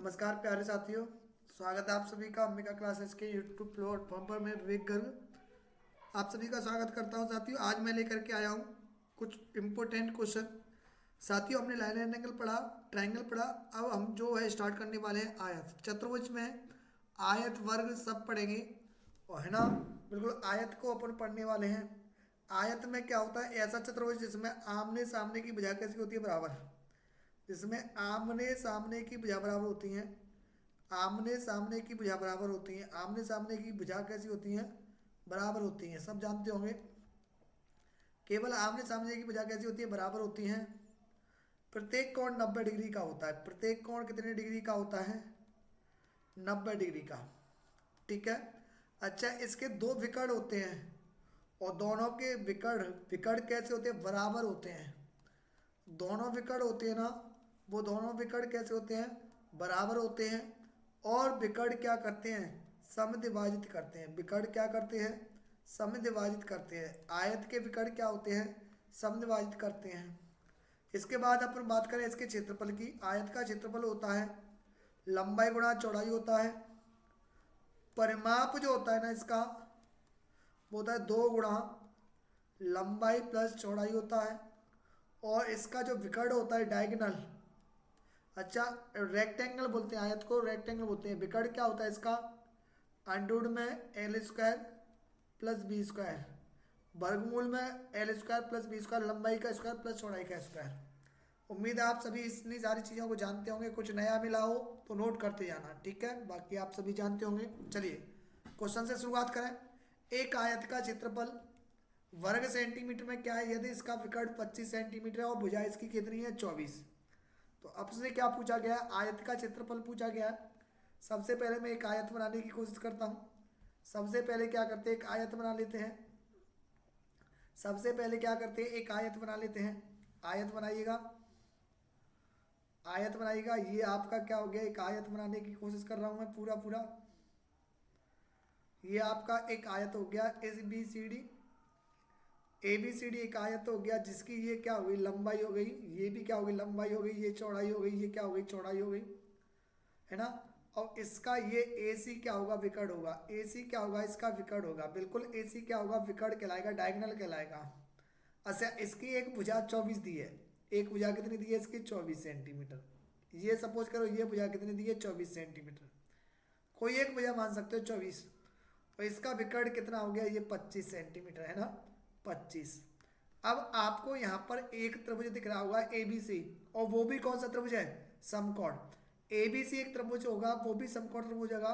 नमस्कार प्यारे साथियों, स्वागत है आप सभी का अंबिका क्लासेस के यूट्यूब प्लेटफॉर्म पर। मैं विवेक गर्ग आप सभी का स्वागत करता हूं। साथियों, आज मैं लेकर के आया हूं कुछ इम्पोर्टेंट क्वेश्चन। साथियों, हमने लाइन एंड एंगल पढ़ा, ट्रायंगल पढ़ा। अब हम जो है स्टार्ट करने वाले हैं आयत। चतुर्भुज में आयत, वर्ग सब पढ़ेंगे और है ना, बिल्कुल आयत को अपन पढ़ने वाले हैं। आयत में क्या होता है? ऐसा चतुर्भुज जिसमें आमने सामने की भुजा कैसी होती है? बराबर। जिसमें आमने सामने की भुजा बराबर होती हैं। आमने सामने की भुजा बराबर होती हैं। आमने सामने की भुजा कैसी होती हैं? बराबर होती हैं, सब जानते होंगे। केवल आमने सामने की भुजा कैसी होती है? बराबर होती हैं। प्रत्येक कोण 90 डिग्री का होता है। प्रत्येक कोण कितने डिग्री का होता है? 90 डिग्री का। ठीक है। अच्छा, इसके दो विकर्ण होते हैं और दोनों के विकर्ण विकर्ण कैसे होते हैं? बराबर होते हैं। दोनों विकर्ण होते हैं ना, वो दोनों विकर्ण कैसे होते हैं? बराबर होते हैं। और विकर्ण क्या करते हैं? समद्विभाजित करते हैं। विकर्ण क्या करते हैं? समद्विभाजित करते हैं। आयत के विकर्ण क्या होते हैं? समद्विभाजित करते हैं। इसके बाद अपन बात करें इसके क्षेत्रफल की। आयत का क्षेत्रफल होता है लंबाई गुणा चौड़ाई होता है। परिमाप जो होता है ना इसका, वो होता है 2 गुणा लंबाई प्लस चौड़ाई होता है। और इसका जो विकर्ण होता है डायगोनल, अच्छा रेक्टेंगल बोलते हैं, आयत को रेक्टेंगल बोलते हैं। विकर्ण क्या होता है इसका? अंडरवुड में L square plus B square, वर्गमूल में L square plus B square, लंबाई का स्क्वायर प्लस चौड़ाई का स्क्वायर। उम्मीद है आप सभी इतनी सारी चीज़ों को जानते होंगे। कुछ नया मिला हो तो नोट करते जाना, ठीक है? बाकी आप सभी जानते होंगे। चलिए क्वेश्चन से शुरुआत करें। एक आयत का क्षेत्रफल वर्ग सेंटीमीटर में क्या है यदि इसका विकर्ण 25 सेंटीमीटर है और भुजा इसकी कितनी है? 24। तो अब से क्या पूछा गया? आयत का क्षेत्रफल पूछा गया है। सबसे पहले मैं एक आयत बनाने की कोशिश करता हूँ। सबसे पहले क्या करते हैं? एक आयत बना लेते हैं। सबसे पहले क्या करते हैं? एक आयत बना लेते हैं। आयत बनाइएगा, आयत बनाइएगा। ये आपका क्या हो गया? एक आयत बनाने की कोशिश कर रहा हूँ मैं पूरा पूरा। ये आपका एक आयत हो गया। ए बी सी डी एक आयत हो गया, जिसकी ये क्या हो गई? लंबाई हो गई। ये भी क्या हो गई? लंबाई हो गई। ये चौड़ाई हो गई। ये क्या हो गई? चौड़ाई हो गई, है ना। और इसका ये ए सी क्या होगा? विकर्ण होगा। ए सी क्या होगा? इसका विकर्ण होगा। बिल्कुल ए सी क्या होगा? विकर्ण कहलाएगा, डायगोनल कहलाएगा। अच्छा, इसकी एक भुजा 24 दी है। एक भुजा कितनी दी है इसकी? 24 सेंटीमीटर। ये सपोज करो ये भुजा कितनी दी है? 24 सेंटीमीटर। कोई एक भुजा मान सकते हो 24। और इसका विकर्ण कितना हो गया? ये 25 सेंटीमीटर, है ना, 25। अब आपको यहाँ पर एक त्रिभुज दिख रहा होगा ए बी सी, और वो भी कौन सा त्रिभुज है? समकोण। ए बी सी एक त्रिभुज होगा, वो भी समकोण त्रिभुज होगा।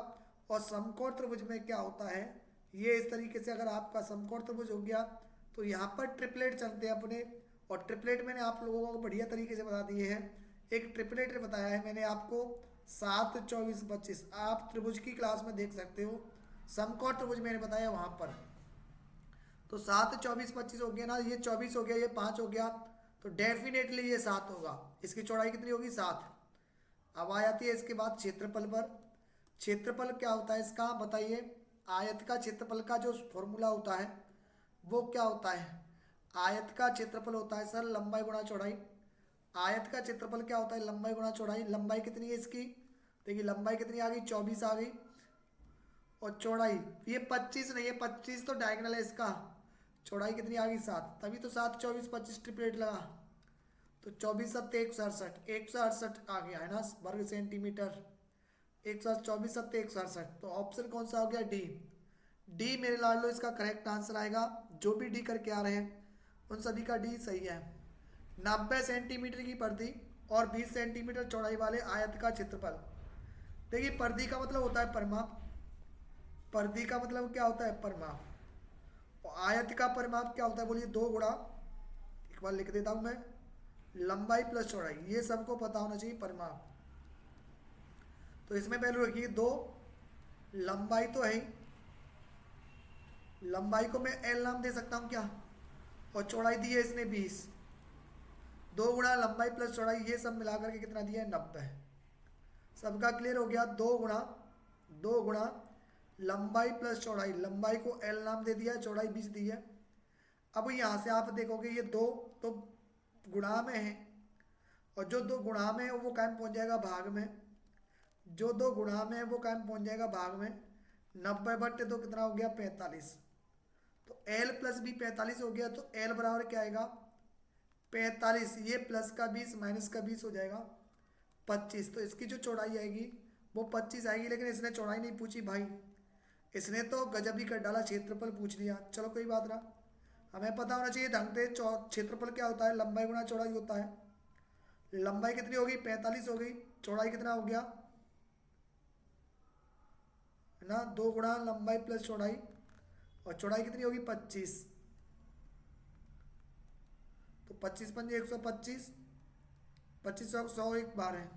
और समकोण त्रिभुज में क्या होता है? ये इस तरीके से अगर आपका समकोण त्रिभुज हो गया तो यहाँ पर ट्रिपलेट चलते हैं अपने। और ट्रिपलेट मैंने आप लोगों को बढ़िया तरीके से बता दिए हैं। एक ट्रिपलेट बताया है मैंने आपको, 7, 24, 25। आप त्रिभुज की क्लास में देख सकते हो। समकोण त्रिभुज मैंने बताया वहां पर। तो 7, 24, 25 हो गया ना। ये 24 हो गया, ये 5 हो गया, तो डेफिनेटली ये 7 होगा। इसकी चौड़ाई कितनी होगी? 7। अब आ जाती है इसके बाद क्षेत्रफल पर। क्षेत्रफल क्या होता है इसका? बताइए। आयत का क्षेत्रफल का जो फॉर्मूला होता है वो क्या होता है? आयत का क्षेत्रफल होता है सर लंबाई गुणा चौड़ाई। आयत का क्षेत्रफल क्या होता है? लंबाई गुणा चौड़ाई। लंबाई कितनी है इसकी? देखिए लंबाई कितनी आ गई? 24 आ गई। और चौड़ाई ये 25 नहीं है, 25 तो डायगोनल है इसका। चौड़ाई कितनी आ गई? 7। तभी तो 7, 24, 25 ट्रिपलेट लगा। तो 24 सत्ते 168, 168 आ गया, है ना, वर्ग सेंटीमीटर। 124 सत्ते 168। तो ऑप्शन कौन सा हो गया? डी। डी मेरे लाडलो इसका करेक्ट आंसर आएगा। जो भी डी करके आ रहे हैं उन सभी का डी सही है। 90 सेंटीमीटर की परिधि और 20 सेंटीमीटर चौड़ाई वाले आयत का क्षेत्रफल। देखिए परिधि का मतलब होता है परिमाप। परिधि का मतलब क्या होता है? परिमाप। और आयत का परिमाप क्या होता है? बोलिए 2 गुणा, एक बार लिख देता हूं मैं, लंबाई प्लस चौड़ाई। ये सबको पता होना चाहिए परिमाप। तो इसमें वैल्यू रखिए 2। लंबाई तो है ही, लंबाई को मैं एल नाम दे सकता हूं क्या? और चौड़ाई दी है इसने 20। 2 गुणा लंबाई प्लस चौड़ाई, ये सब मिलाकर के कितना दिया है? 90। सबका क्लियर हो गया। 2 गुणा लंबाई प्लस चौड़ाई। लंबाई को एल नाम दे दिया, चौड़ाई 20 दी है। अब यहाँ से आप देखोगे ये 2 तो गुणा में है, और जो 2 गुणा में है वो कायम पहुंच जाएगा भाग में। जो दो गुणा में है वो कहाँ पहुंच जाएगा, भाग में। 90/2 कितना हो गया, 45। तो एल प्लस बी 45 हो गया, तो एल बराबर क्या आएगा, 45। ये प्लस का 20 माइनस का 20 हो जाएगा 25। तो इसकी जो चौड़ाई आएगी वो 25 आएगी, लेकिन इसने चौड़ाई नहीं पूछी भाई, इसने तो गजब ही कर डाला, क्षेत्रफल पूछ लिया। चलो कोई बात ना, हमें पता होना चाहिए ढंग से क्षेत्रफल क्या होता है, लंबाई गुणा चौड़ाई होता है। लंबाई कितनी होगी, 45 हो गई, चौड़ाई कितना हो गया, है ना, 2 गुणा लंबाई प्लस चौड़ाई, और चौड़ाई कितनी होगी 25। तो 25 पंजे 125, 25 100 एक बार है,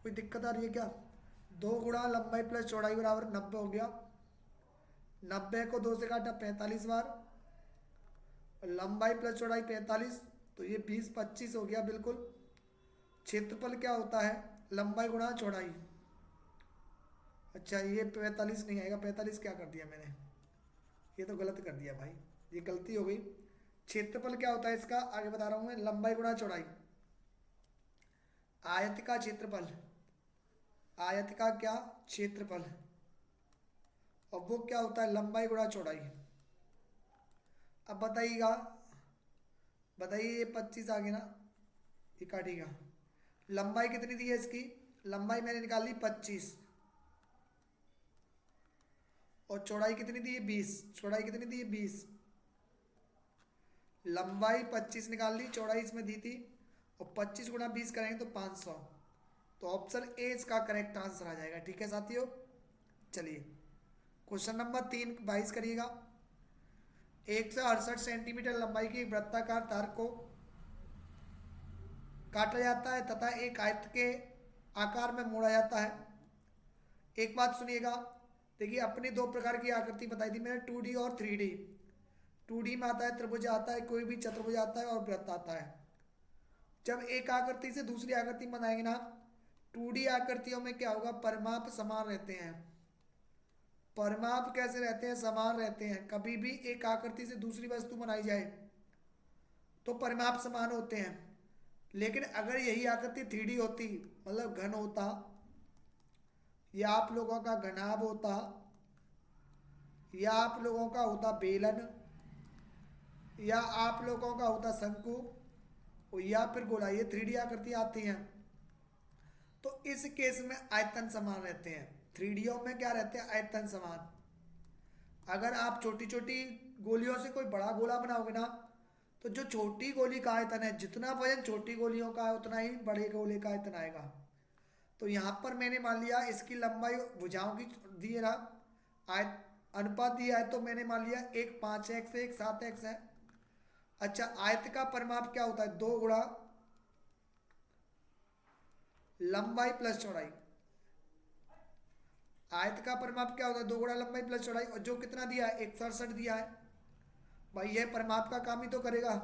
कोई दिक्कत आ रही है क्या। 2 गुणा लंबाई प्लस चौड़ाई बराबर 90 हो गया, 90 को 2 से काटा 45 बार, लंबाई प्लस चौड़ाई 45, तो ये 20 25 हो गया बिल्कुल। क्षेत्रफल क्या होता है, लंबाई गुणा चौड़ाई। अच्छा ये 45 नहीं आएगा, 45 क्या कर दिया मैंने, ये तो गलत कर दिया भाई, ये गलती हो गई। क्षेत्रफल क्या होता है इसका, आगे बता रहा हूं मैं, लंबाई गुणा चौड़ाई। आयत का क्षेत्रफल, आयत का क्या क्षेत्रफल, और वो क्या होता है, लंबाई गुणा चौड़ाई। अब बताइएगा, बताइए ये 25 आ गया ना, ये काटेगा। लंबाई कितनी दी है इसकी, लंबाई मैंने निकाल ली 25, और चौड़ाई कितनी दी है 20, चौड़ाई कितनी दी है 20। लंबाई 25 निकाल ली, चौड़ाई इसमें दी थी, और 25 गुणा 20 करेंगे तो 500। तो ऑप्शन ए इसका करेक्ट आंसर आ जाएगा। ठीक है साथियों, चलिए क्वेश्चन नंबर 3 22 करिएगा। 168 सेंटीमीटर लंबाई की एक वृत्ताकार तार को काटा जाता है तथा एक आयत के आकार में मोड़ा जाता है। एक बात सुनिएगा, देखिए अपनी 2 प्रकार की आकृति बताई थी मैंने, 2D और 3D। 2D में आता है त्रिभुज आता है, कोई भी चतुर्भुज आता है, और वृत्त आता है। जब एक आकृति से दूसरी आकृति बनाएंगे ना, 2D आकृतियों में क्या होगा, परिमाप समान रहते हैं। परिमाप कैसे रहते हैं, समान रहते हैं। कभी भी एक आकृति से दूसरी वस्तु बनाई जाए तो परिमाप समान होते हैं। लेकिन अगर यही आकृति 3D होती, मतलब घन होता, या आप लोगों का घनाभ होता, या आप लोगों का होता बेलन, या आप लोगों का होता शंकु, या फिर गोला, ये 3D आकृति आती हैं, तो इस केस में आयतन समान रहते हैं। 3Dओ में क्या रहते हैं, आयतन समान। अगर आप छोटी छोटी गोलियों से कोई बड़ा गोला बनाओगे ना, तो जो छोटी गोली का आयतन है, जितना वजन छोटी गोलियों का है उतना ही बड़े गोले का आयतन आएगा। तो यहाँ पर मैंने मान लिया इसकी लंबाई भुजाओं की दी है ना, आयत अनुपात दिया है, तो मैंने मान लिया एक 5x है, एक 7x है। अच्छा आयत का परिमाप क्या होता है, 2 गुणा लंबाई प्लस चौड़ाई। आयत का परिमाप क्या होता है, 2 गुणा लंबाई प्लस चौड़ाई, और जो कितना दिया है 168 दिया है भाई, ये परिमाप का काम ही तो करेगा।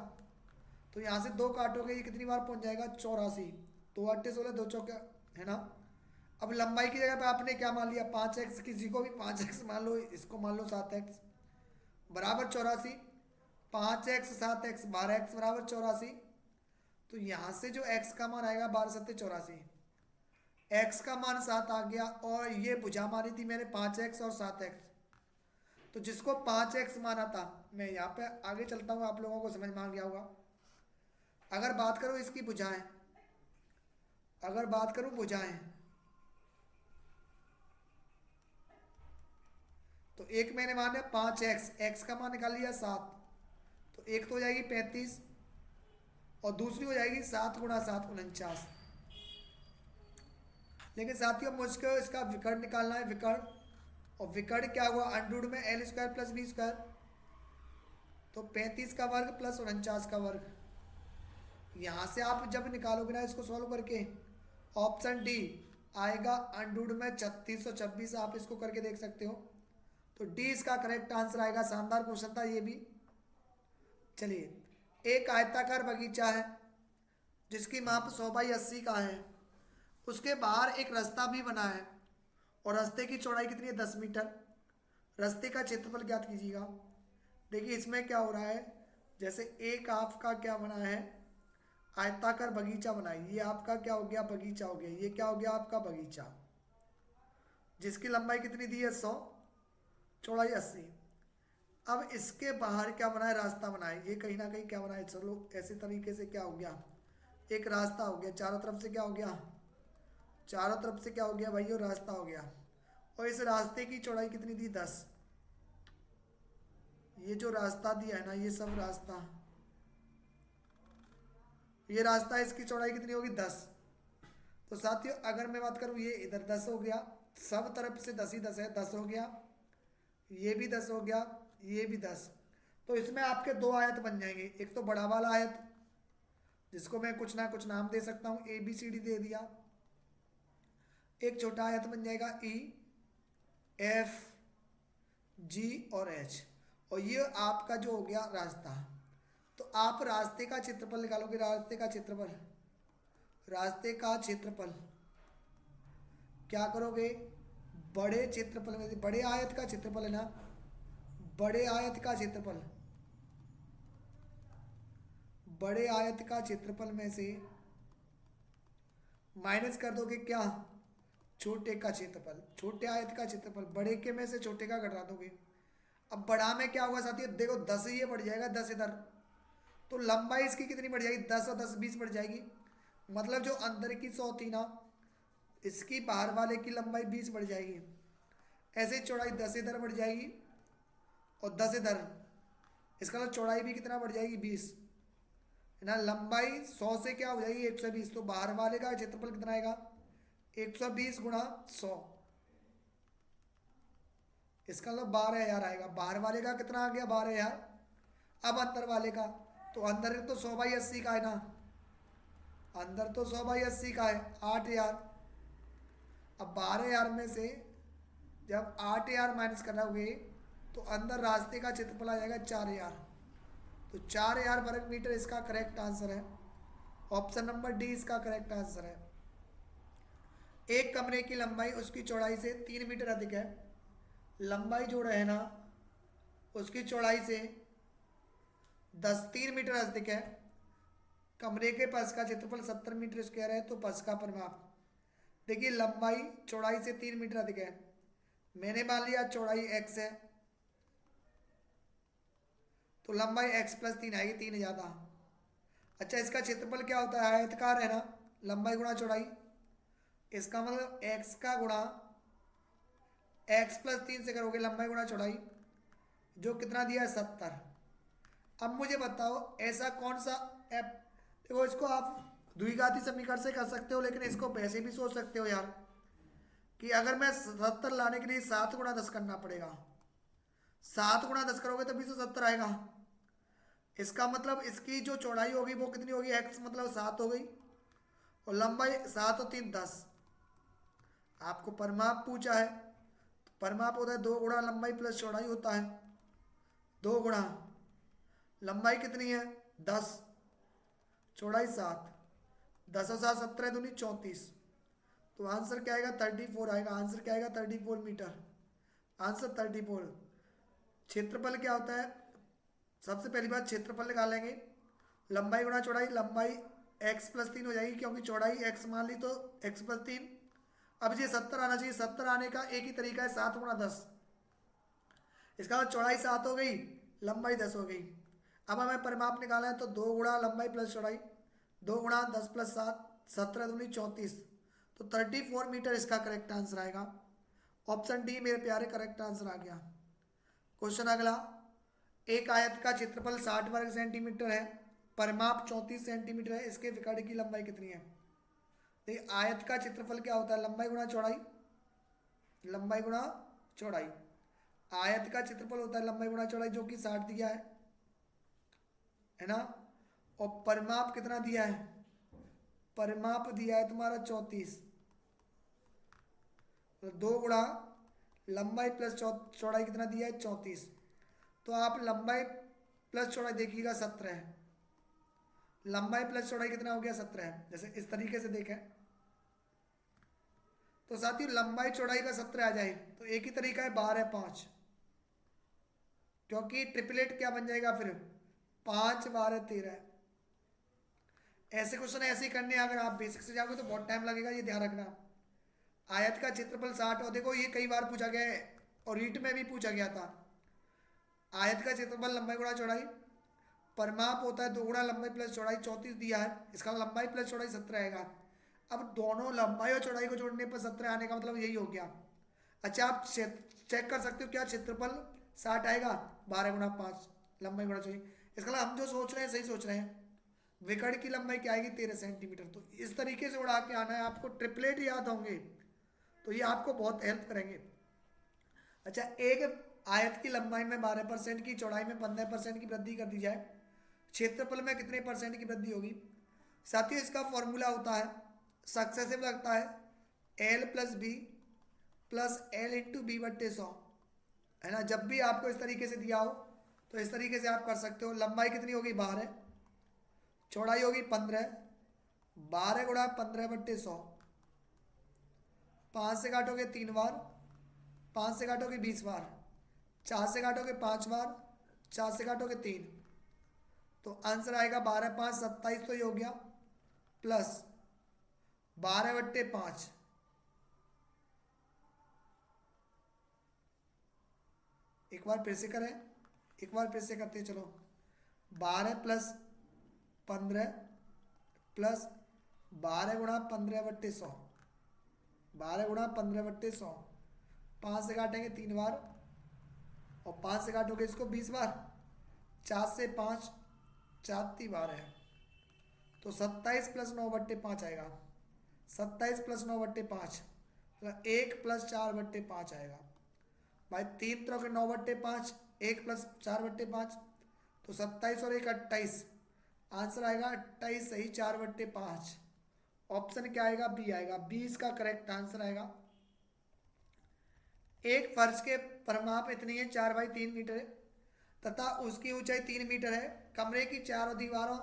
तो यहाँ से 2 काटोगे, ये कितनी बार पहुंच जाएगा, 84। 2 8 16 2 चौके, है ना। अब लंबाई की जगह पे आपने क्या मान लिया, 5x, किसी को भी 5x मान लो, इसको मान लो 7x बराबर 84। 5x 7x 12x बराबर 84। तो यहाँ से जो x का मान आएगा 12 7 84, x का मान 7 आ गया, और ये भुजा मानी थी मैंने 5x और 7x। तो जिसको 5x माना था, मैं यहाँ पे आगे चलता हूँ, आप लोगों को समझ में आ गया होगा। अगर बात करूँ इसकी भुजाएं, अगर बात करूँ भुजाएं, तो एक मैंने माना 5x, x का मान निकाल लिया 7, तो एक तो हो जाएगी 35, और दूसरी हो जाएगी 7 गुणा 7 49। लेकिन साथियों मुझको इसका विकर्ण निकालना है, विकर्ण। और विकर्ण क्या हुआ, अंडर में l square plus B square, तो 35 का वर्ग प्लस 49 का वर्ग। यहाँ से आप जब निकालोगे ना इसको सॉल्व करके, ऑप्शन डी आएगा अंडर में 3626। आप इसको करके देख सकते हो, तो डी इसका करेक्ट आंसर आएगा। शानदार क्वेश्चन था ये भी। चलिए एक आयताकार बगीचा है जिसकी माप 100/80 का है, उसके बाहर एक रास्ता भी बना है, और रास्ते की चौड़ाई कितनी है, 10 मीटर। रास्ते का क्षेत्रफल ज्ञात कीजिएगा। देखिए इसमें क्या हो रहा है, जैसे एक आपका क्या बना है, आयताकार बगीचा बना है, ये आपका क्या हो गया, बगीचा हो गया, ये क्या हो गया आपका बगीचा। जिसकी लंबाई कितनी दी है 100, चौड़ाई 80। अब इसके बाहर क्या बनाए, रास्ता बनाए, ये कहीं ना कहीं क्या बनाए, चलो ऐसे तरीके से क्या हो गया, एक रास्ता हो गया, चारों तरफ से क्या हो गया, चारों तरफ से क्या हो गया भाई, ये रास्ता हो गया। और इस रास्ते की चौड़ाई कितनी दी 10। ये जो रास्ता दिया है ना, ये सब रास्ता, ये रास्ता, इसकी चौड़ाई कितनी होगी 10। तो साथियों अगर मैं बात करूँ, ये इधर 10 हो गया, सब तरफ से 10 ही 10 है, 10 हो गया, ये भी 10 हो गया, ये भी 10। तो इसमें आपके दो आयत बन जाएंगे, एक तो बड़ा वाला आयत जिसको मैं कुछ ना कुछ नाम दे सकता हूँ, ए बी सी डी दे दिया, एक छोटा आयत बन जाएगा ई एफ जी और एच, और ये आपका जो हो गया रास्ता। तो आप रास्ते का क्षेत्रफल निकालोगे, रास्ते का क्षेत्रफल, रास्ते का क्षेत्रफल क्या करोगे, बड़े क्षेत्रफल में, बड़े आयत का क्षेत्रफल है ना, बड़े आयत का क्षेत्रफल, बड़े आयत का क्षेत्रफल में से माइनस कर दोगे क्या, छोटे का क्षेत्रफल, छोटे आयत का क्षेत्रफल, बड़े के में से छोटे का घटा दोगे। अब बड़ा में क्या होगा साथियों, देखो 10 ये बढ़ जाएगा, 10 इधर, तो लंबाई इसकी कितनी बढ़ जाएगी, 10 और 10 20 बढ़ जाएगी। मतलब जो अंदर की 100 थी ना, इसकी बाहर वाले की लंबाई 20 बढ़ जाएगी। ऐसे चौड़ाई 10 इधर बढ़ जाएगी और 10 इधर, इसका मतलब चौड़ाई भी कितना बढ़ जाएगी 20 है ना। लंबाई 100 से क्या हो जाएगी 120, तो बाहर वाले का क्षेत्रफल कितना आएगा 120 गुणा 100, इसका मतलब 12,000 आएगा। बाहर वाले का कितना आ गया 12,000। अब अंदर वाले का, तो अंदर तो 100/80 का है ना, अंदर तो 100/80 का है 8,000। अब 12,000 में से जब 8,000 माइनस करोगे तो अंदर रास्ते का क्षेत्रफल आ जाएगा 4,000। तो 4,000 वर्ग मीटर इसका करेक्ट आंसर है। ऑप्शन नंबर डी इसका करेक्ट आंसर है। एक कमरे की लंबाई उसकी चौड़ाई से 3 मीटर अधिक है, लंबाई जो है ना उसकी चौड़ाई से 3 मीटर अधिक है। कमरे के फर्श का क्षेत्रफल 70 मीटर स्क्वायर है, तो फर्श का परिमाप, देखिए लंबाई चौड़ाई से 3 मीटर अधिक है, मैंने मान लिया चौड़ाई x है, तो लंबाई x + 3 आएगी, 3 ज़्यादा। अच्छा इसका क्षेत्रफल क्या होता है, आयतकार है ना, लंबाई गुणा चौड़ाई, इसका मतलब x का गुणा x + 3 से करोगे, लंबाई गुणा चौड़ाई, जो कितना दिया है 70। अब मुझे बताओ ऐसा कौन सा देखो इसको आप द्विघाती समीकरण से कर सकते हो, लेकिन इसको वैसे भी सोच सकते हो यार कि अगर मैं 70 लाने के लिए 7 गुणा 10 करना पड़ेगा, 7 गुणा 10 करोगे तभी तो 70 आएगा। इसका मतलब इसकी जो चौड़ाई होगी वो कितनी होगी, x मतलब 7 हो गई, और लंबाई 7 और 3 10। आपको परिमाप पूछा है, तो परिमाप होता है 2 गुणा लंबाई प्लस चौड़ाई होता है, 2 गुणा लंबाई कितनी है 10, चौड़ाई 7, 10 और 7 17 दूनी 34, तो आंसर क्या आएगा 34 आएगा। आंसर क्या आएगा 34 मीटर, आंसर 34। क्षेत्रफल क्या होता है, सबसे पहली बात क्षेत्रफल निकालेंगे, लंबाई गुणा चौड़ाई, लंबाई x + 3 हो जाएगी क्योंकि चौड़ाई x मान ली, तो x + 3। अब ये 70 आना चाहिए, 70 आने का एक ही तरीका है 7 गुणा 10, इसका मतलब चौड़ाई 7 हो गई, लंबाई 10 हो गई। अब हमें परिमाप निकालना है, तो 2 गुणा लंबाई प्लस चौड़ाई, 2 गुणा 10 + 7 17 दूनी 34, तो 34 मीटर इसका करेक्ट आंसर आएगा। ऑप्शन डी मेरे प्यारे करेक्ट आंसर आ गया। क्वेश्चन अगला, एक आयत का क्षेत्रफल 60 वर्ग सेंटीमीटर है, परिमाप 34 सेंटीमीटर है, इसके विकर्ण की लंबाई कितनी है। देखिए आयत का क्षेत्रफल क्या होता है, लंबाई गुणा चौड़ाई, लंबाई गुणा चौड़ाई। आयत का क्षेत्रफल होता है लंबाई गुणा चौड़ाई, जो कि 60 दिया है ना, और परिमाप कितना दिया है, परिमाप दिया है तुम्हारा 34, तो 2 गुणा लंबाई प्लस चौड़ाई कितना दिया है 34, तो आप लंबाई प्लस चौड़ाई देखिएगा 17 है, लंबाई प्लस चौड़ाई कितना हो गया 17 है। जैसे इस तरीके से देखें तो साथियों लंबाई चौड़ाई का 17 आ जाए, तो एक ही तरीका है 12 5, क्योंकि ट्रिपलेट क्या बन जाएगा फिर 5 12 13। ऐसे क्वेश्चन ऐसे ही करने, अगर आप बेसिक से जाओगे तो बहुत टाइम लगेगा, ये ध्यान रखना। आयत का क्षेत्रफल 60 और देखो ये कई बार पूछा गया है और रीट में भी पूछा गया था। आयत का क्षेत्रफल लंबाई गुणा चौड़ाई, परिमाप होता है 2 गुणा लंबाई प्लस चौड़ाई, 34 दिया है, इसका लंबाई प्लस चौड़ाई 17 आएगा। अब दोनों लंबाई और चौड़ाई को जोड़ने पर 17 आने का मतलब यही हो गया। अच्छा आप चेक कर सकते हो क्या क्षेत्रफल 60 आएगा, 12 गुणा 5 लंबाई गुणा चौड़ाई। इसका मतलब हम जो सोच रहे हैं सही सोच रहे हैं। विकर्ण की लंबाई क्या आएगी 13 सेंटीमीटर। तो इस तरीके से उड़ा के आना है आपको, ट्रिपलेट याद होंगे तो ये आपको बहुत हेल्प करेंगे। अच्छा एक आयत की लंबाई में 12% की, चौड़ाई में 15% की वृद्धि कर दी जाए, क्षेत्रफल में कितने परसेंट की वृद्धि होगी। साथियों इसका फॉर्मूला होता है, सक्सेसिव लगता है L plus B plus L into B बट्टे 100, है ना। जब भी आपको इस तरीके से दिया हो तो इस तरीके से आप कर सकते हो। लंबाई कितनी होगी 12, चौड़ाई होगी 15, 12 गुणा 15 बट्टे 100, 5 से काटोगे 3 बार, 5 से काटोगे 20 बार, 4 से काटोगे 5 बार, 4 से काटोगे 3, तो आंसर आएगा 12 5 27 तो ये हो गया, प्लस 12 बट्टे 5, एक बार फिर से करें, एक बार फिर से करते हैं चलो। 12 प्लस 15 प्लस 12 गुणा 15 बट्टे 100, 12 गुणा 15 बट्टे 100, 5 से काटेंगे 3 बार और 5 से काटोगे इसको 20 बार, 4 से 5 4 बार है, तो 27 प्लस 9 बट्टे 5 आएगा। 27 प्लस 9 बट्टे 5 मतलब 1 प्लस 4 बट्टे 5 आएगा। भाई 3 तरह के 9 बट्टे 5, 1 प्लस 4 बट्टे 5, तो 27 और 1 28, आंसर आएगा 28 सही 4 बट्टे 5। ऑप्शन क्या आएगा बी आएगा, बी इसका करेक्ट आंसर आएगा। एक फर्श के परिमाप इतनी है 4 बाई 3 मीटर है तथा उसकी ऊंचाई 3 मीटर है। कमरे की चारों दीवारों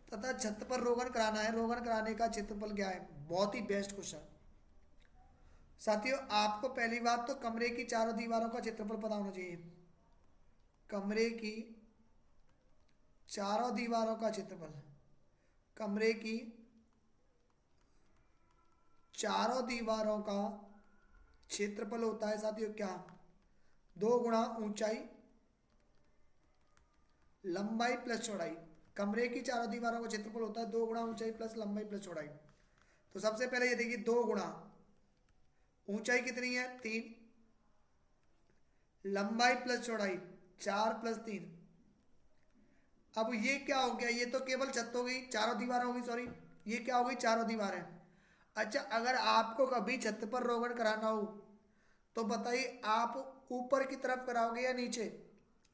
तथा छत पर रोगन कराना है, रोगन कराने का क्षेत्रफल क्या है। बहुत ही बेस्ट क्वेश्चन। साथियों आपको पहली बात तो कमरे की चारों दीवारों का क्षेत्रफल पता होना चाहिए। कमरे की चारों दीवारों का क्षेत्रफल, कमरे की चारों दीवारों का क्षेत्रफल होता है साथियों क्या, 2 गुणा ऊंचाई लंबाई प्लस चौड़ाई। कमरे की चारों दीवारों का क्षेत्रफल होता है 2 गुणा ऊंचाई प्लस लंबाई प्लस चौड़ाई। तो सबसे पहले ये देखिए 2 गुणा ऊंचाई कितनी है 3, लंबाई प्लस चौड़ाई 4 प्लस 3। अब ये क्या हो गया, ये तो केवल छत हो गई, चारों दीवारें हो गई, सॉरी ये क्या हो गई चारों दीवारें। अच्छा अगर आपको कभी छत पर रोगन कराना हो तो बताइए आप ऊपर की तरफ कराओगे या नीचे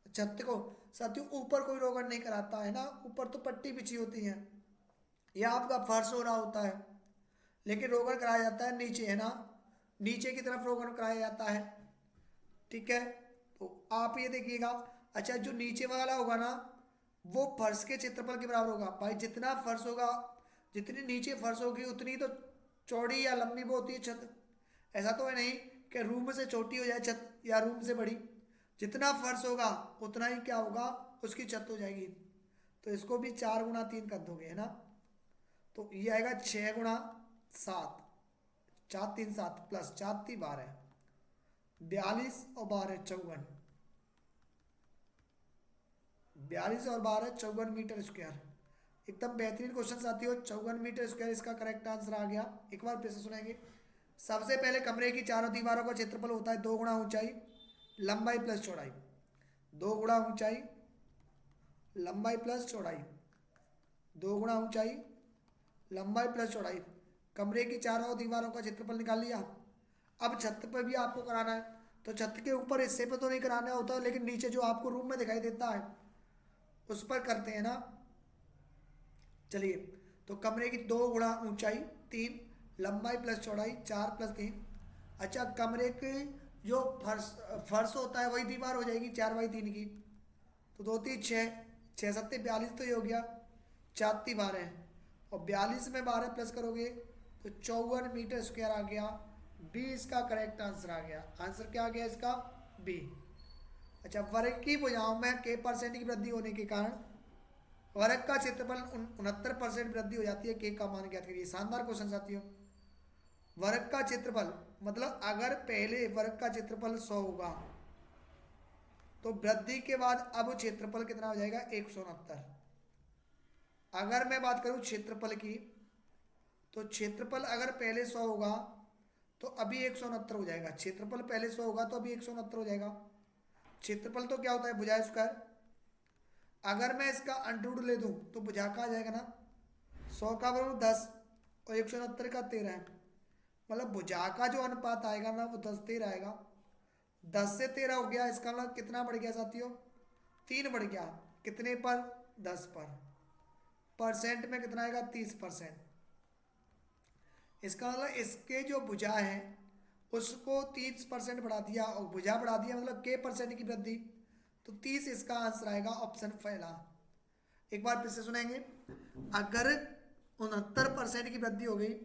छत को। साथियों ऊपर कोई रोगन नहीं कराता है ना, ऊपर तो पट्टी बिछी होती है या आपका फर्श हो रहा होता है, लेकिन रोगन कराया जाता है नीचे, है ना, नीचे की तरफ रोगन कराया जाता है। ठीक है तो आप ये देखिएगा। अच्छा जो नीचे वाला होगा ना वो फर्श के क्षेत्रफल के बराबर होगा। भाई जितना फर्श होगा, जितनी नीचे फर्श होगी उतनी तो चौड़ी या लंबी वो होती है छत। ऐसा तो है नहीं कि रूम से छोटी हो जाए छत या रूम से बड़ी, जितना फर्श होगा उतना ही क्या होगा उसकी छत हो जाएगी। तो इसको भी 4 गुणा 3 कर दोगे, है ना, तो ये आएगा 6 गुणा 7, 4 3 7 प्लस 4 3 12, 42 और 12 54, 42 और 12 54 मीटर स्क्वायर। एकदम बेहतरीन क्वेश्चन साथियों, 54 मीटर स्क्वायर इसका करेक्ट आंसर आ गया। एक बार फिर से सुनेंगे। सबसे पहले कमरे की चारों दीवारों का क्षेत्रफल होता है 2 गुणा ऊंचाई लंबाई प्लस चौड़ाई, 2 गुणा ऊंचाई लंबाई प्लस चौड़ाई, 2 गुणा ऊंचाई लंबाई प्लस चौड़ाई। कमरे की चारों दीवारों का क्षेत्रफल निकाल लिया। अब छत पर भी आपको कराना है तो छत के ऊपर हिस्से पर तो नहीं कराना होता, लेकिन नीचे जो आपको रूम में दिखाई देता है उस पर करते हैं ना। चलिए तो कमरे की 2 गुणा ऊंचाई 3 लंबाई प्लस चौड़ाई 4 प्लस 3। अच्छा कमरे के जो फर्श होता है वही दीवार हो जाएगी 4 बाई 3 की, तो 2 3 6, 6 7 42 तो ये हो गया, 4 3 12 और 42 में 12 प्लस करोगे तो 54 मीटर स्क्वायर आ गया। बी इसका करेक्ट आंसर आ गया। आंसर क्या आ गया इसका बी। अच्छा वर्ग की भुजाओं में k परसेंट की वृद्धि होने के कारण वर्ग का क्षेत्रफल 69% वृद्धि हो जाती है। k का मान ज्ञात करिए। शानदार क्वेश्चन साथियों। वर्ग का क्षेत्रफल मतलब अगर पहले वर्ग का क्षेत्रफल 100 होगा तो वृद्धि के बाद अब क्षेत्रफल कितना हो जाएगा 169। अगर मैं बात करूं क्षेत्रफल की तो क्षेत्रफल अगर पहले 100 होगा तो अभी 169 हो जाएगा। क्षेत्रफल पहले 100 होगा तो अभी 169 हो जाएगा। क्षेत्रफल तो क्या होता है भुजा स्क्वायर। अगर मैं इसका अंडरूट ले दूं तो भुजा का आ जाएगा ना 100 का वर्ग 10 और 169 का 13 है। मतलब भुजा का जो अनुपात आएगा ना वो 10-13 आएगा। 10 से 13 हो गया, इसका मतलब कितना बढ़ गया साथियों 3 बढ़ गया। कितने पर 10 पर। परसेंट में कितना आएगा 30%। इसका मतलब इसके जो भुजा है उसको 30% बढ़ा दिया और भुजा बढ़ा दिया मतलब के परसेंट की वृद्धि, तो 30 इसका आंसर आएगा ऑप्शन पहला। एक बार फिर से सुनेंगे। अगर 69% की वृद्धि हो गई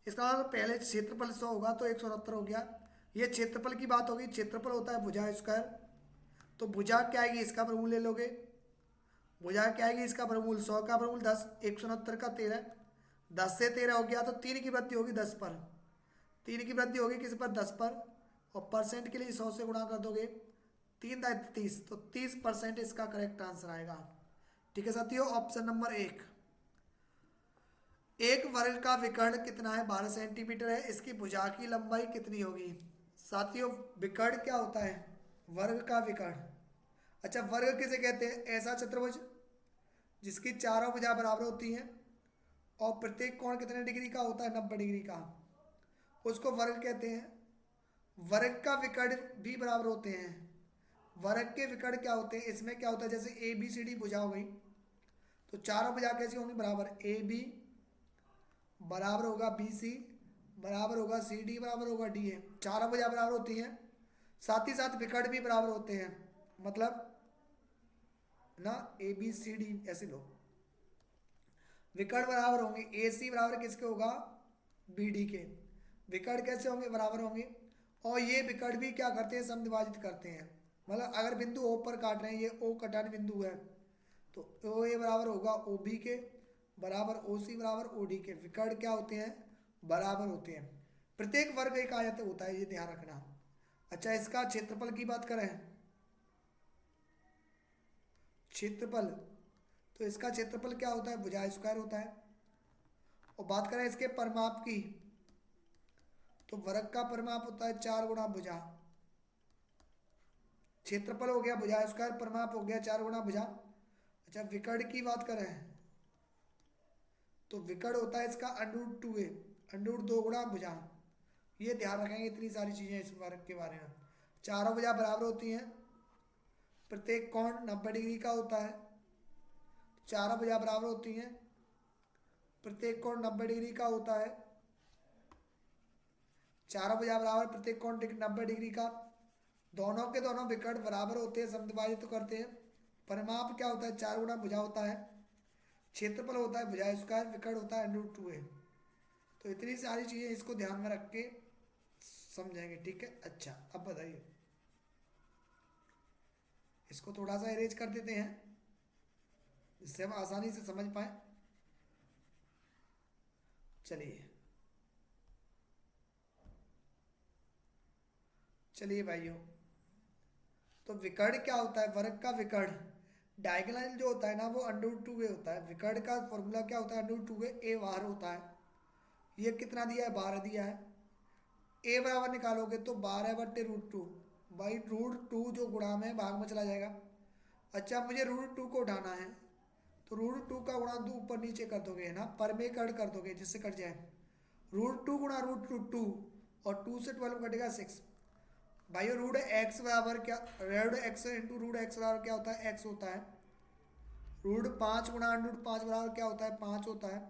इसका मतलब पहले क्षेत्रफल 100 होगा तो 169 हो गया। ये क्षेत्रफल की बात होगी। क्षेत्रफल होता है भुजा स्क्वायर, तो भुजा क्या आएगी इसका वर्गमूल ले लोगे। भुजा क्या आएगी इसका वर्गमूल 100 का वर्गमूल 10, 169 का 13। 10 से 13 हो गया तो 3 की वृद्धि होगी 10 पर। 3 की वृद्धि होगी किस पर 10 पर, और परसेंट के लिए 100 से गुणा कर दोगे 3×30 तो 30% इसका करेक्ट आंसर आएगा। ठीक है साथियों, ऑप्शन नंबर 1। एक वर्ग का विकर्ण कितना है 12 सेंटीमीटर है। इसकी भुजा की लंबाई कितनी होगी। साथियों विकर्ण क्या होता है वर्ग का विकर्ण। अच्छा वर्ग किसे कहते हैं, ऐसा चतुर्भुज जिसकी चारों भुजा बराबर होती हैं और प्रत्येक कोण कितने डिग्री का होता है 90 डिग्री का, उसको वर्ग कहते हैं। वर्ग का विकर्ण भी बराबर होते हैं। वर्ग के विकर्ण क्या होते हैं, इसमें क्या होता है जैसे ए बी सी डी भुजा हो गई तो चारों भुजा कैसी होंगी बराबर। ए बी बराबर होगा बी सी बराबर होगा सी डी बराबर होगा डी ए। चारों भुजा बराबर होती हैं, साथ ही साथ विकर्ण भी बराबर होते हैं। मतलब ना ए बी सी डी ऐसे लो विकर्ण बराबर होंगे। ए सी बराबर किसके होगा बी डी के। विकर्ण कैसे होंगे बराबर होंगे। और ये विकर्ण भी क्या करते हैं समद्विभाजित करते हैं। मतलब अगर बिंदु ओ पर काट रहे हैं, ये ओ कटान बिंदु है तो ओ ए बराबर होगा ओ बी के बराबर ओ सी बराबर ओ डी के। विकर्ण क्या होते हैं बराबर होते हैं। प्रत्येक वर्ग एक आयत होता है, ये ध्यान रखना। अच्छा इसका क्षेत्रफल की बात करें, क्षेत्रफल तो इसका क्षेत्रफल क्या होता है भुजा स्क्वायर होता है। और बात करें इसके परिमाप की तो वर्ग का परिमाप होता है 4 गुणा भुजा। क्षेत्रफल हो गया भुजा स्क्वायर, परिमाप हो गया 4 गुणा भुजा। अच्छा विकर्ण की बात करें तो विकर्ण होता है इसका √2a √2 गुणा भुजा। ये ध्यान रखेंगे, इतनी सारी चीजें इस वर्ग के बारे में। चारों भुजा बराबर होती हैं, प्रत्येक कोण 90 डिग्री का होता है। चारों भुजा बराबर होती हैं, प्रत्येक कोण 90 डिग्री का होता है। चारों भुजा बराबर प्रत्येक कोण 90 डिग्री का। दोनों के दोनों विकर्ण बराबर होते हैं, समद्विभाजित तो करते हैं। परिमाप क्या होता है 4 गुणा भुजा होता है। क्षेत्रफल होता है भुजा स्क्वायर, विकर्ण होता है √2a। तो इतनी सारी चीजें इसको ध्यान में रख के समझेंगे। ठीक है, अच्छा अब बताइए, इसको थोड़ा सा इरेज कर देते हैं जिससे हम आसानी से समझ पाए। चलिए चलिए भाइयों, तो विकर्ण क्या होता है वर्ग का विकर्ण। डायगोनल जो होता है ना वो √2a होता है। विकर्ण का फॉर्मूला क्या होता है √2a, ए बाहर होता है। ये कितना दिया है 12 दिया है। ए बराबर निकालोगे तो 12/√2 भाई √2 जो गुणा में भाग में चला जाएगा। अच्छा मुझे √2 को उठाना है तो √2 का गुणा दो ऊपर नीचे कर दोगे है ना, परमेकरण कर दोगे जिससे कट जाए। √2 गुणा √2 और 2 से 12 कटेगा 6। भाइयों रूट एक्स बराबर क्या, root X into root X बराबर क्या होता है एक्स होता है। √5 गुणा √5 बराबर क्या होता है 5 होता है।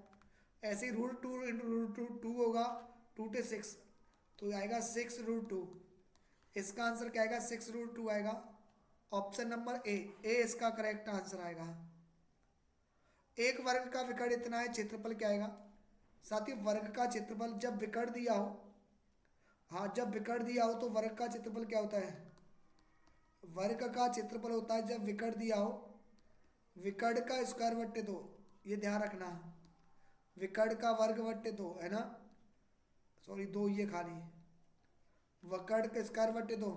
ऐसे ही √2 इंटू √2 होगा 2 से 6 तो आएगा 6√2। इसका आंसर क्या आएगा 6√2 आएगा। ऑप्शन नंबर ए इसका करेक्ट आंसर आएगा। एक वर्ग का विकर्ण इतना है, क्षेत्रफल क्या आएगा साथियों। वर्ग का क्षेत्रफल जब विकर्ण दिया हो, हाँ जब विकर्ण दिया हो तो वर्ग का क्षेत्रफल क्या होता है। वर्ग का क्षेत्रफल होता है जब विकर्ण दिया हो विकर्ण का स्क्वायर बट्टे 2। ये ध्यान रखना, विकर्ण का वर्ग बट्टे 2 है ना, सॉरी 2 ये खाली वक्र का स्क्वायर बटे 2,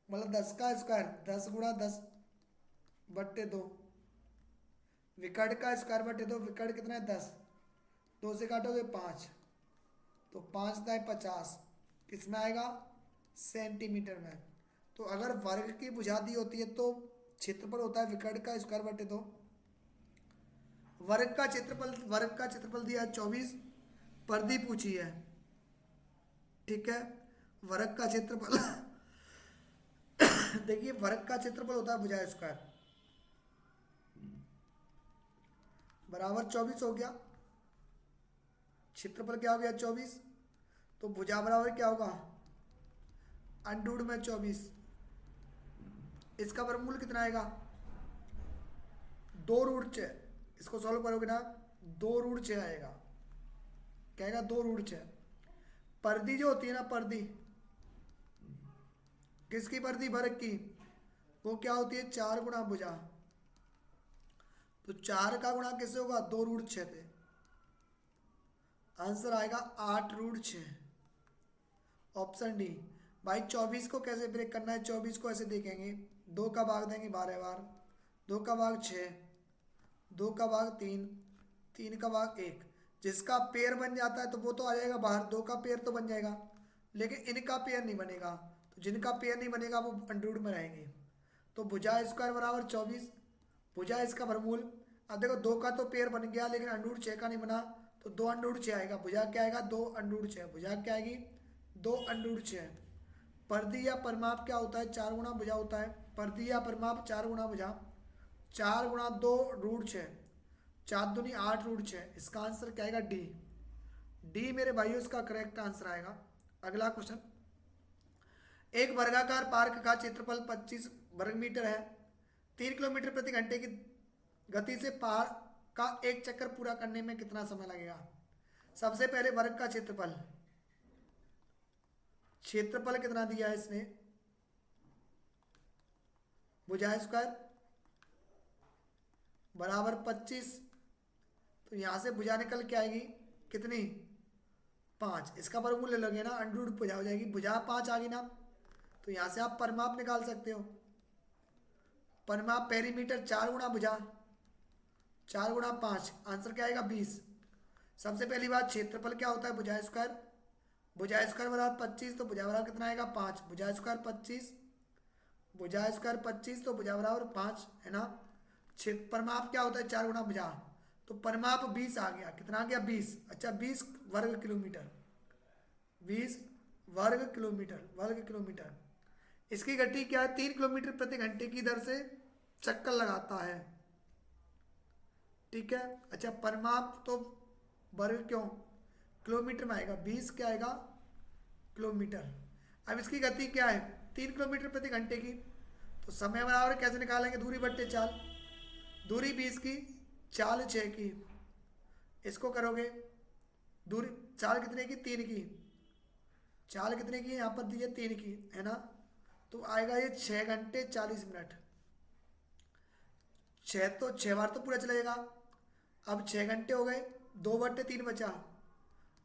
मतलब 10 का स्क्वायर, 10 गुणा 10 बटे 2। विकर्ण का स्क्वायर बटे 2, विकर्ण कितना है 10, 2 से काटोगे 5, तो 5 दाए 50, किसमें आएगा सेंटीमीटर में। तो अगर वर्ग की भुजा दी होती है तो क्षेत्रफल होता है विकर्ण का स्क्वायर बटे 2। वर्ग का क्षेत्रफल दिया है 24, परिधि पूछी है, ठीक है। वर्ग का क्षेत्रफल देखिए वर्ग का क्षेत्रफल होता है भुजा स्क्वायर, बराबर 24 हो गया। क्षेत्रफल क्या हो गया 24, तो भुजा बराबर क्या होगा अंडूड में 24। इसका वर्गमूल कितना आएगा 2√6। इसको सॉल्व करोगे ना 2√6 आएगा, क्या आएगा 2√6। परिधि जो होती है ना, परिधि किसकी परिधि वर्ग की, वो क्या होती है 4 गुणा भुजा। तो 4 का गुणा किससे होगा 2√6 से, आंसर आएगा 8√6, ऑप्शन डी। भाई 24 को कैसे ब्रेक करना है, 24 को ऐसे देखेंगे, 2 का भाग देंगे 12 बार, 2 का भाग 6, 2 का भाग 3, 3 का भाग 1। जिसका पेयर बन जाता है तो वो तो आ जाएगा बाहर, 2 का पेयर तो बन जाएगा, लेकिन इनका पेयर नहीं बनेगा। तो जिनका पेयर नहीं बनेगा वो अंडररूट में रहेंगे। तो भुजा स्क्वायर बराबर 24, भुजा इसका वर्गमूल। अब देखो 2 का तो पेयर बन गया लेकिन अंडररूट 6 का नहीं बना, तो 2√6 आएगा। भुजा क्या आएगा 2√6, भुजा क्या आएगी 2√6। परिधि या परिमाप क्या होता है 4 गुणा भुजा होता है, परिधि या परिमाप 4 गुणा भुजा, 4 गुणा 2√6, 4 दूनी 8√6। इसका आंसर क्या आएगा डी। डी मेरे भाइयों इसका करेक्ट आंसर आएगा। अगला क्वेश्चन, एक वर्गाकार पार्क का क्षेत्रफल 25 वर्ग मीटर है। 3 किलोमीटर प्रति घंटे की गति से पार्क का एक चक्कर पूरा करने में कितना समय लगेगा। सबसे पहले वर्ग का क्षेत्रफल, क्षेत्रफल कितना दिया है इसने, भुजा स्क्वायर बराबर 25, तो यहां से भुजा निकल के आएगी कितनी 5। इसका वर्गमूल ले लोगे ना अंडररूट भुजा हो जाएगी, भुजा 5 आ गई ना, तो यहां से आप परिमाप निकाल सकते हो। परिमाप पेरीमीटर 4 गुणा भुजा, 4 गुणा 5, आंसर क्या आएगा 20। सबसे पहली बात क्षेत्रफल क्या होता है भुजा स्क्वायर, भुजा स्क्वायर बराबर 25, तो भुजा बराबर कितना आएगा 5, भुजा स्क्वायर 25, भुजा स्क्वायर 25, तो भुजा बराबर 5 है ना। परिमाप क्या होता है 4 गुणा भुजा, तो परिमाप 20 आ गया, कितना आ गया 20। अच्छा 20 वर्ग किलोमीटर, 20 वर्ग किलोमीटर, वर्ग किलोमीटर। इसकी गति क्या है 3 किलोमीटर प्रति घंटे की दर से चक्कर लगाता है, ठीक है। अच्छा परिमाप तो वर्ग क्यों किलोमीटर में आएगा, 20 क्या आएगा किलोमीटर। अब इसकी गति क्या है 3 किलोमीटर प्रति घंटे की, तो समय बराबर कैसे निकालेंगे, दूरी बट्टे चाल, दूरी 20 की, चाल 6 की। इसको करोगे दूरी, चाल कितने की 3 की, चाल कितने की यहाँ पर दी है 3 की है ना, तो आएगा ये 6 घंटे 40 मिनट। 6 बार तो पूरा चलेगा। अब 6 घंटे हो गए, 2/3 बचा,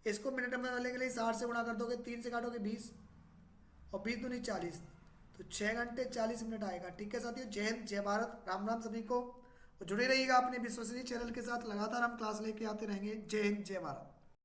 इसको मिनट में डालने के लिए 60 से गुणा कर दोगे, 3 से काटोगे 20, और 20 दूनी 40, तो 6 घंटे 40 मिनट आएगा। ठीक है साथियों, जय हिंद जय भारत, राम राम सभी को। जुड़े रहिएगा अपने विश्वसनीय चैनल के साथ, लगातार हम क्लास लेके आते रहेंगे। जय हिंद जय भारत।